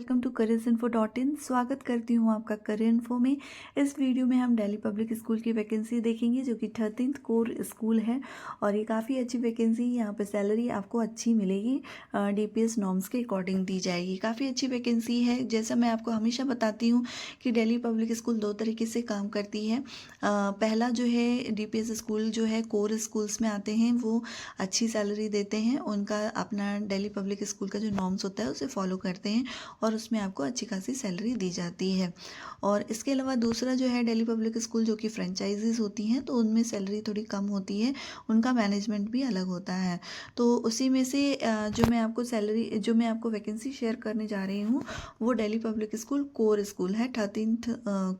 Welcome to careersinfo.in। स्वागत करती हूँ आपका करियर इन्फो में। इस वीडियो में हम दिल्ली पब्लिक स्कूल की वैकेंसी देखेंगे जो कि 13th कोर स्कूल है और ये काफ़ी अच्छी वैकेंसी है। यहाँ पे सैलरी आपको अच्छी मिलेगी, DPS नॉर्म्स के अकॉर्डिंग दी जाएगी। काफ़ी अच्छी वैकेंसी है। जैसा मैं आपको हमेशा बताती हूँ कि दिल्ली पब्लिक स्कूल दो तरीके से काम करती है। पहला जो है DPS स्कूल जो है कोर स्कूल्स में आते हैं, वो अच्छी सैलरी देते हैं। उनका अपना दिल्ली पब्लिक स्कूल का जो नॉर्म्स होता है उसे फॉलो करते हैं और उसमें आपको अच्छी खासी सैलरी दी जाती है। और इसके अलावा दूसरा जो है दिल्ली पब्लिक स्कूल जो कि फ्रेंचाइजीज होती हैं, तो उनमें सैलरी थोड़ी कम होती है, उनका मैनेजमेंट भी अलग होता है। तो उसी में से जो मैं आपको वैकेंसी शेयर करने जा रही हूँ वो Delhi public school core school है, 13th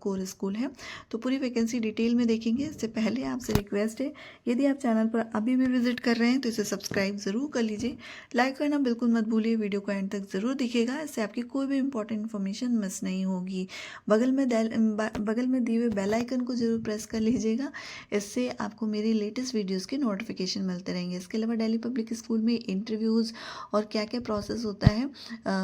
कोर स्कूल है। तो पूरी वैकेंसी डिटेल में देखेंगे। इससे पहले आपसे रिक्वेस्ट है, यदि आप चैनल पर अभी भी विजिट कर रहे हैं तो इसे सब्सक्राइब ज़रूर कर लीजिए। लाइक करना बिल्कुल मत भूलिए, वीडियो को एंड तक ज़रूर दिखेगा, इससे आपकी कोई भी इंपॉर्टेंट इन्फॉर्मेशन मिस नहीं होगी। बगल में दिए हुए बेल आइकन को ज़रूर प्रेस कर लीजिएगा, इससे आपको मेरी लेटेस्ट वीडियोस के नोटिफिकेशन मिलते रहेंगे। इसके अलावा दिल्ली पब्लिक स्कूल में इंटरव्यूज़ और क्या क्या प्रोसेस होता है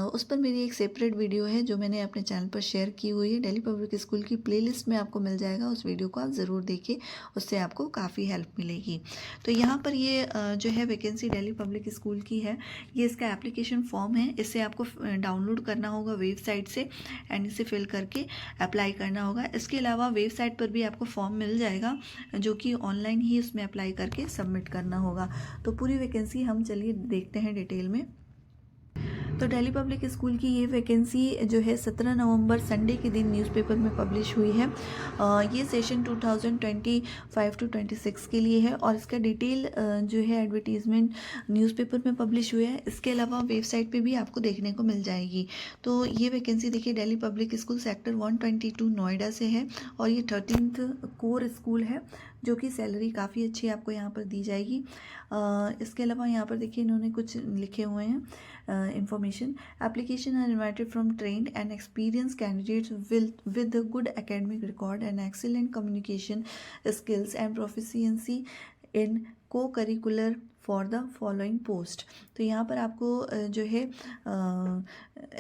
उस पर मेरी एक सेपरेट वीडियो है जो मैंने अपने चैनल पर शेयर की हुई है। दिल्ली पब्लिक स्कूल की प्लेलिस्ट में आपको मिल जाएगा, उस वीडियो को आप ज़रूर देखिए, उससे आपको काफ़ी हेल्प मिलेगी। तो यहाँ पर ये जो है वैकेंसी दिल्ली पब्लिक स्कूल की है। ये इसका एप्लीकेशन फॉर्म है, इसे आपको डाउनलोड करना होगा वेबसाइट से एंड इसे फिल करके अप्लाई करना होगा। इसके अलावा वेबसाइट पर भी आपको फॉर्म मिल जाएगा जो कि ऑनलाइन ही उसमें अप्लाई करके सबमिट करना होगा। तो पूरी वैकेंसी हम चलिए देखते हैं डिटेल में। तो दिल्ली पब्लिक स्कूल की ये वैकेंसी जो है 17 नवंबर संडे के दिन न्यूज़पेपर में पब्लिश हुई है। ये सेशन 2025 टू 26 के लिए है और इसका डिटेल जो है एडवर्टीजमेंट न्यूज़पेपर में पब्लिश हुआ है। इसके अलावा वेबसाइट पे भी आपको देखने को मिल जाएगी। तो ये वैकेंसी देखिए Delhi public school sector 122 Noida से है और ये 13th कोर स्कूल है जो कि सैलरी काफ़ी अच्छी आपको यहाँ पर दी जाएगी। इसके अलावा यहाँ पर देखिए इन्होंने कुछ लिखे हुए हैं information. Application are invited from trained and experience candidates with good academic record and excellent communication skills and proficiency in co-curricular for the following post. तो यहाँ पर आपको जो है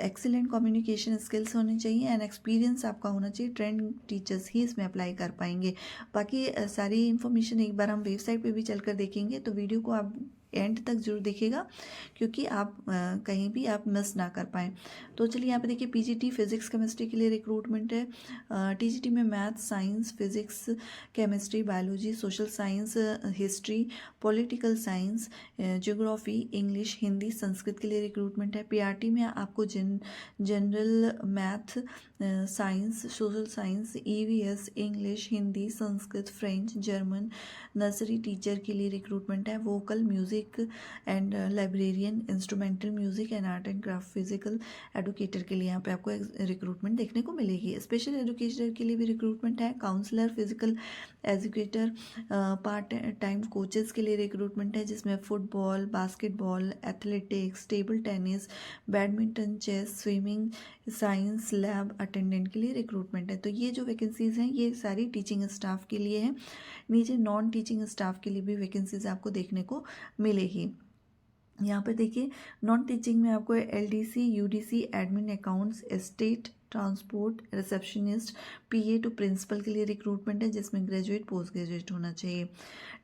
एक्सीलेंट कम्युनिकेशन स्किल्स होनी चाहिए एंड एक्सपीरियंस आपका होना चाहिए। ट्रेंड टीचर्स ही इसमें अप्लाई कर पाएंगे। बाकी सारी इन्फॉर्मेशन एक बार हम वेबसाइट पे भी चलकर देखेंगे, तो वीडियो को आप एंड तक जरूर देखिएगा क्योंकि आप कहीं भी आप मिस ना कर पाएँ। तो चलिए यहाँ पे देखिए PGT फिजिक्स केमिस्ट्री के लिए रिक्रूटमेंट है। TGT में math, science, physics, chemistry, biology, social science, history, political science, geography, English, Hindi, Sanskrit के लिए रिक्रूटमेंट है। PRT में आपको general math, science, social science, EVS, English, Hindi, Sanskrit, French, German, nursery teacher के लिए रिक्रूटमेंट है। Vocal, music and librarian, instrumental music and art and craft, physical educator के लिए यहाँ पे आपको रिक्रूटमेंट देखने को मिलेगी। स्पेशल एजुकेटर के लिए भी रिक्रूटमेंट है। Counsellor, physical educator, part time coaches के लिए रिक्रूटमेंट है जिसमें football, basketball, athletics, table tennis, badminton, chess, swimming, science lab attendant के लिए रिक्रूटमेंट है। तो ये जो वैकेंसीज हैं ये सारी टीचिंग स्टाफ के लिए हैं। नीचे नॉन टीचिंग स्टाफ के लिए भी वैकेंसीज आपको देखने को मिलेगी। यहाँ पर देखिए नॉन टीचिंग में आपको LDC, UDC, admin, accounts, estate, transport, receptionist, PA to principal के लिए रिक्रूटमेंट है जिसमें ग्रेजुएट, पोस्ट ग्रेजुएट होना चाहिए।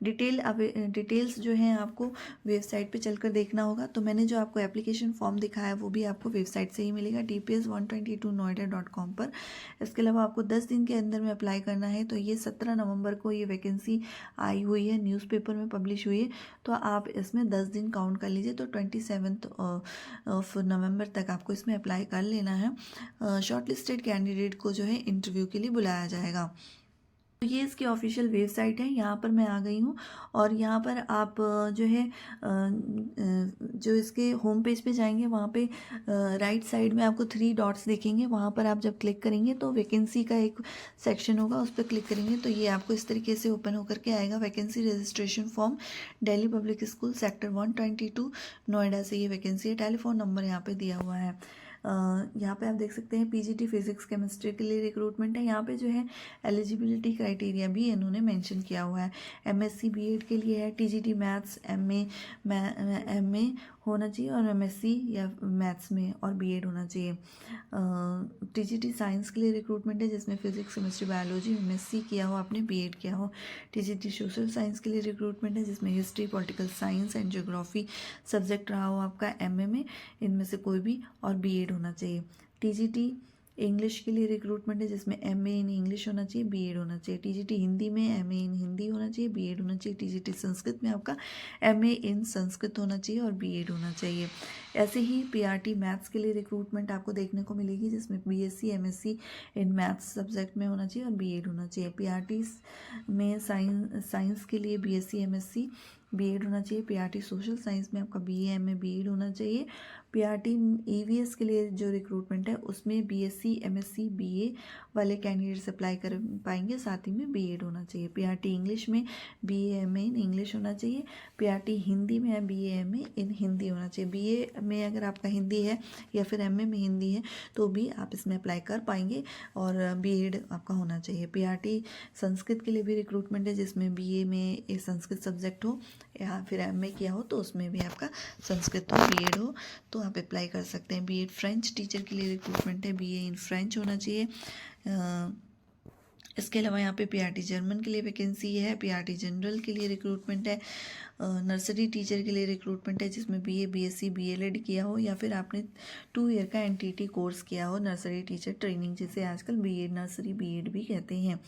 डिटेल्स जो हैं आपको वेबसाइट पे चलकर देखना होगा। तो मैंने जो आपको एप्लीकेशन फॉर्म दिखाया वो भी आपको वेबसाइट से ही मिलेगा, DPS122noida.com पर। इसके अलावा आपको 10 दिन के अंदर में अप्लाई करना है। तो ये 17 नवंबर को ये वैकेंसी आई हुई है, न्यूज़पेपर में पब्लिश हुई है, तो आप इसमें 10 दिन काउंट कर लीजिए। तो 27 ऑफ नवंबर तक आपको इसमें अप्लाई कर लेना है। शॉर्टलिस्टेड कैंडिडेट को जो है इंटरव्यू के लिए बुलाया जाएगा। तो ये इसकी ऑफिशियल वेबसाइट है। यहाँ पर मैं आ गई हूँ और यहाँ पर आप जो है जो इसके होम पेज पे जाएंगे वहाँ पे राइट साइड में आपको 3 डॉट्स दिखेंगे। वहाँ पर आप जब क्लिक करेंगे तो वैकेंसी का एक सेक्शन होगा, उस पर क्लिक करेंगे तो ये आपको इस तरीके से ओपन होकर के आएगा। Vacancy registration form, Delhi public school sector 122 Noida से ये वैकेंसी है। टेलीफोन नंबर यहाँ पे दिया हुआ है। यहाँ पे आप देख सकते हैं PGT फिजिक्स केमिस्ट्री के लिए रिक्रूटमेंट है। यहाँ पे जो है एलिजिबिलिटी क्राइटेरिया भी इन्होंने मेंशन किया हुआ है। MSc B.Ed के लिए है। TGT मैथ्स, MA होना चाहिए और एमएससी या मैथ्स में और बीएड होना चाहिए। टीजीटी साइंस के लिए रिक्रूटमेंट है जिसमें फिजिक्स केमिस्ट्री बायोलॉजी एमएससी किया हो आपने, बीएड किया हो। टीजीटी सोशल साइंस के लिए रिक्रूटमेंट है जिसमें history political science and geography subject रहा हो आपका एमए में, इनमें से कोई भी, और बीएड होना चाहिए। टीजीटी इंग्लिश के लिए रिक्रूटमेंट है जिसमें एमए इन इंग्लिश होना चाहिए, बीएड होना चाहिए। टीजीटी हिंदी में एमए इन हिंदी होना चाहिए, बीएड होना चाहिए। टीजीटी संस्कृत में आपका एमए इन संस्कृत होना चाहिए और बीएड होना चाहिए। ऐसे ही पीआरटी मैथ्स के लिए रिक्रूटमेंट आपको देखने को मिलेगी जिसमें BSc MSc in maths subject में होना चाहिए और बीएड होना चाहिए। पीआरटी में साइंस के लिए बीएससी एमएससी बीएड होना चाहिए। पीआरटी सोशल साइंस में आपका बीए एमए बीएड होना चाहिए। पीआरटी ईवीएस के लिए जो रिक्रूटमेंट है उसमें बीएससी एमएससी बीए वाले कैंडिडेट्स अप्लाई कर पाएंगे, साथ ही में बीएड होना चाहिए। पीआरटी इंग्लिश में बीए एमए इन इंग्लिश होना चाहिए। पीआरटी हिंदी में बीए एमए इन हिंदी होना चाहिए। बीए में अगर आपका हिंदी है या फिर एमए में हिंदी है तो भी आप इसमें अप्लाई कर पाएंगे और बीएड आपका होना चाहिए। पीआरटी संस्कृत के लिए भी रिक्रूटमेंट है जिसमें बीए में एक संस्कृत सब्जेक्ट हो या फिर एमए किया हो तो उसमें भी आपका संस्कृत हो, बीएड हो तो आप अप्लाई कर सकते हैं। बीएड फ्रेंच टीचर के लिए रिक्रूटमेंट है, बीए इन फ्रेंच होना चाहिए। इसके अलावा यहाँ पे पीआरटी जर्मन के लिए वैकेंसी है। पीआरटी जनरल के लिए रिक्रूटमेंट है। नर्सरी टीचर के लिए रिक्रूटमेंट है जिसमें बीए बीएससी बीएलएड किया हो या फिर आपने 2 ईयर का एनटीटी कोर्स किया हो, नर्सरी टीचर ट्रेनिंग जिसे आजकल बीएड नर्सरी बीएड भी कहते हैं।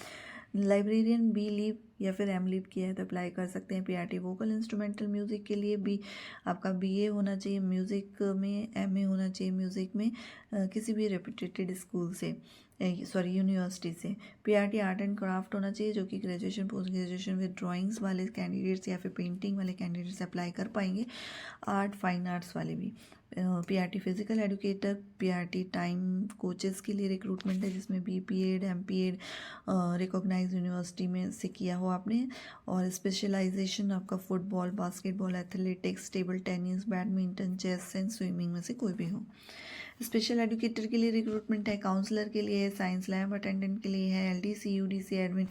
लाइब्रेरियन बी लीव या फिर एम लीव किया है तो अप्लाई कर सकते हैं। पीआरटी वोकल इंस्ट्रूमेंटल म्यूज़िक के लिए भी आपका बीए होना चाहिए, म्यूज़िक में एमए होना चाहिए, म्यूज़िक में किसी भी रेपुटेटेड स्कूल से यूनिवर्सिटी से। पीआरटी आर्ट एंड क्राफ्ट होना चाहिए जो कि graduation post graduation with drawings वाले कैंडिडेट्स या फिर पेंटिंग वाले कैंडिडेट्स अप्लाई कर पाएंगे, आर्ट फाइन आर्ट्स वाले भी। PRT physical educator, PRT time coaches के लिए रिक्रूटमेंट है जिसमें बीपीएड एमपीएड रिकॉग्नाइज यूनिवर्सिटी में से किया हो आपने और स्पेशलाइजेशन आपका football basketball athletics table tennis badminton chess and swimming में से कोई भी हो। स्पेशल एडुकेटर के लिए रिक्रूटमेंट है, काउंसलर के लिए है, साइंस लैब अटेंडेंट के लिए है, LDC UDC admin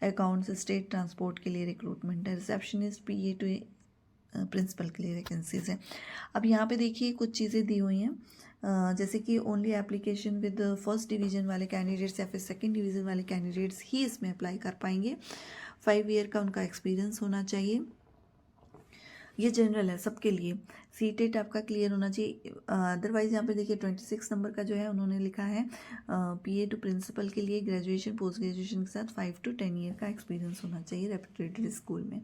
accounts state transport के लिए रिक्रूटमेंट है, रिसेप्शनिस्ट पीए टू प्रिंसिपल के लिए वैकेंसीज हैं। अब यहाँ पे देखिए कुछ चीज़ें दी हुई हैं जैसे कि only application with first division वाले कैंडिडेट्स या फिर सेकंड डिवीज़न वाले कैंडिडेट्स ही इसमें अप्लाई कर पाएंगे। 5 ईयर का उनका एक्सपीरियंस होना चाहिए। ये जनरल है सबके लिए। सीटेट आपका क्लियर होना चाहिए। अदरवाइज यहाँ पे देखिए 26 नंबर का जो है उन्होंने लिखा है पीए टू प्रिंसिपल के लिए ग्रेजुएशन पोस्ट ग्रेजुएशन के साथ 5 to 10 ईयर का एक्सपीरियंस होना चाहिए रेपुटेटेड स्कूल में।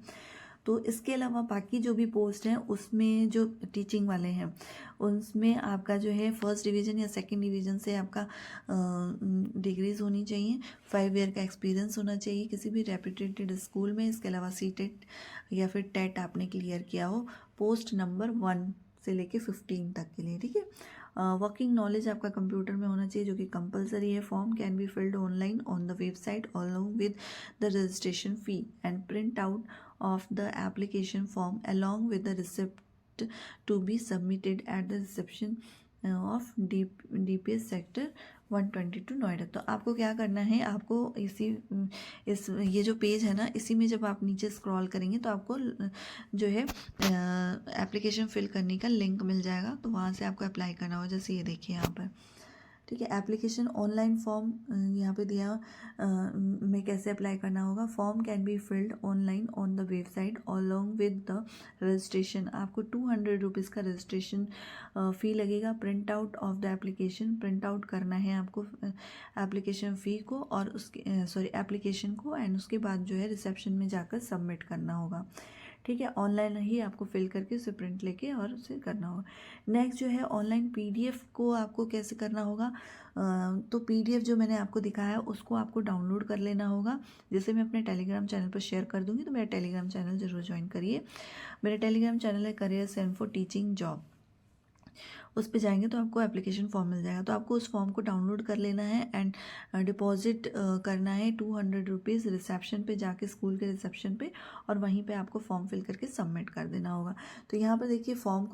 तो इसके अलावा बाकी जो भी पोस्ट हैं उसमें जो टीचिंग वाले हैं उसमें आपका जो है फर्स्ट डिवीज़न या सेकंड डिवीज़न से आपका डिग्रीज होनी चाहिए, 5 ईयर का एक्सपीरियंस होना चाहिए किसी भी रेपुटेटेड स्कूल में। इसके अलावा सीटेट या फिर टेट आपने क्लियर किया हो पोस्ट नंबर 1 से लेके 15 तक के लिए, ठीक है। वर्किंग नॉलेज आपका कंप्यूटर में होना चाहिए जो कि कंपलसरी है। Form can be filled online on the website along with the registration fee and print out of the application form along with the receipt to be submitted at the reception of DPS sector 122 Noida. तो आपको क्या करना है, आपको ये जो page है ना इसी में जब आप नीचे स्क्रॉल करेंगे तो आपको जो है एप्लीकेशन फिल करने का लिंक मिल जाएगा, तो वहाँ से आपको अप्लाई करना होगा। जैसे ये देखिए यहाँ पर, ठीक है। एप्लीकेशन ऑनलाइन फॉर्म यहाँ पे दिया में कैसे अप्लाई करना होगा। Form can be filled online on the website along with the registration. आपको 200 रुपीज़ का रजिस्ट्रेशन फ़ी लगेगा। Print out of the application, print out करना है आपको एप्लीकेशन फ़ी को और उसके एप्लीकेशन को, एंड उसके बाद जो है रिसेप्शन में जाकर सबमिट करना होगा, ठीक है। ऑनलाइन ही आपको फिल करके उसे प्रिंट लेके और उसे करना होगा। नेक्स्ट जो है ऑनलाइन पीडीएफ को आपको कैसे करना होगा, तो पीडीएफ जो मैंने आपको दिखाया है उसको आपको डाउनलोड कर लेना होगा, जैसे मैं अपने टेलीग्राम चैनल पर शेयर कर दूंगी, तो मेरा टेलीग्राम चैनल ज़रूर ज्वाइन करिए। मेरा टेलीग्राम चैनल है career send for teaching job. उस पे जाएंगे तो आपको एप्लीकेशन फॉर्म मिल जाएगा। तो आपको उस फॉर्म को डाउनलोड कर लेना है एंड डिपॉजिट करना है 200 रुपीज़ रिसेप्शन पे जाके, स्कूल के रिसेप्शन पे, और वहीं पे आपको फॉर्म फिल करके सबमिट कर देना होगा। तो यहाँ पर देखिए फॉर्म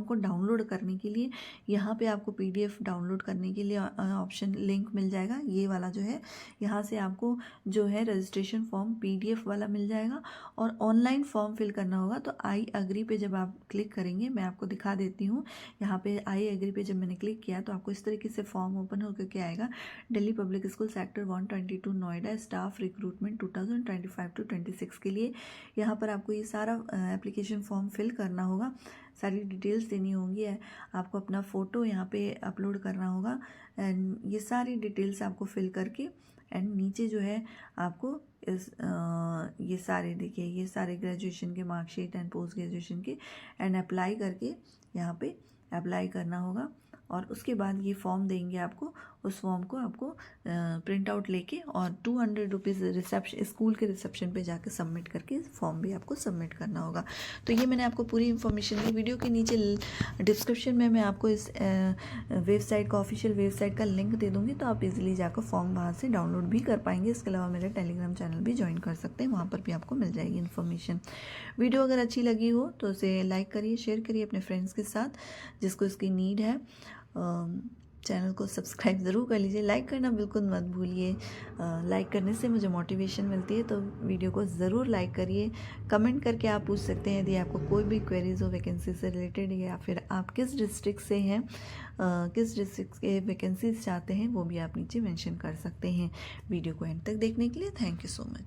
को डाउनलोड करने के लिए यहाँ पे आपको PDF डाउनलोड करने के लिए ऑप्शन लिंक मिल जाएगा, ये वाला जो है। यहाँ से आपको जो है रजिस्ट्रेशन फॉर्म PDF वाला मिल जाएगा और ऑनलाइन फॉर्म फिल करना होगा। तो आई एग्री पे जब आप क्लिक करेंगे, मैं आपको दिखा देती हूँ। यहाँ पे आई एग्री पे जब मैंने क्लिक किया तो आपको इस तरीके से फॉर्म ओपन होकर के आएगा। Delhi public school sector 122 Noida staff recruitment 2025 to 26 के लिए यहाँ पर आपको ये सारा एप्लीकेशन फॉर्म फिल करना होगा, सारी डिटेल्स देनी होंगी। आपको अपना फ़ोटो यहाँ पे अपलोड करना होगा एंड ये सारी डिटेल्स आपको फिल करके एंड नीचे जो है आपको ये सारे देखिए, ये सारे ग्रेजुएशन के मार्कशीट एंड पोस्ट ग्रेजुएशन के एंड अप्लाई करके यहाँ पे अप्लाई करना होगा। और उसके बाद ये फॉर्म देंगे आपको, उस फॉर्म को आपको प्रिंट आउट लेके और 200 रुपीज़ रिसेप्शन, स्कूल के रिसेप्शन पे जाके सबमिट करके फॉर्म भी आपको सबमिट करना होगा। तो ये मैंने आपको पूरी इन्फॉर्मेशन दी। वीडियो के नीचे डिस्क्रिप्शन में मैं आपको इस वेबसाइट का, ऑफिशियल वेबसाइट का लिंक दे दूँगी, तो आप इजीली जाकर फॉर्म वहाँ से डाउनलोड भी कर पाएंगे। इसके अलावा मेरा टेलीग्राम चैनल भी ज्वाइन कर सकते हैं, वहाँ पर भी आपको मिल जाएगी इन्फॉर्मेशन। वीडियो अगर अच्छी लगी हो तो उसे लाइक करिए, शेयर करिए अपने फ्रेंड्स के साथ जिसको इसकी नीड है। चैनल को सब्सक्राइब ज़रूर कर लीजिए, लाइक करना बिल्कुल मत भूलिए। लाइक करने से मुझे मोटिवेशन मिलती है, तो वीडियो को ज़रूर लाइक करिए। कमेंट करके आप पूछ सकते हैं यदि आपको कोई भी क्वेरीज हो वैकेंसी से रिलेटेड, या फिर आप किस डिस्ट्रिक्ट से हैं, किस डिस्ट्रिक्ट के वैकेंसीज चाहते हैं, वो भी आप नीचे मेंशन कर सकते हैं। वीडियो को एंड तक देखने के लिए थैंक यू सो मच।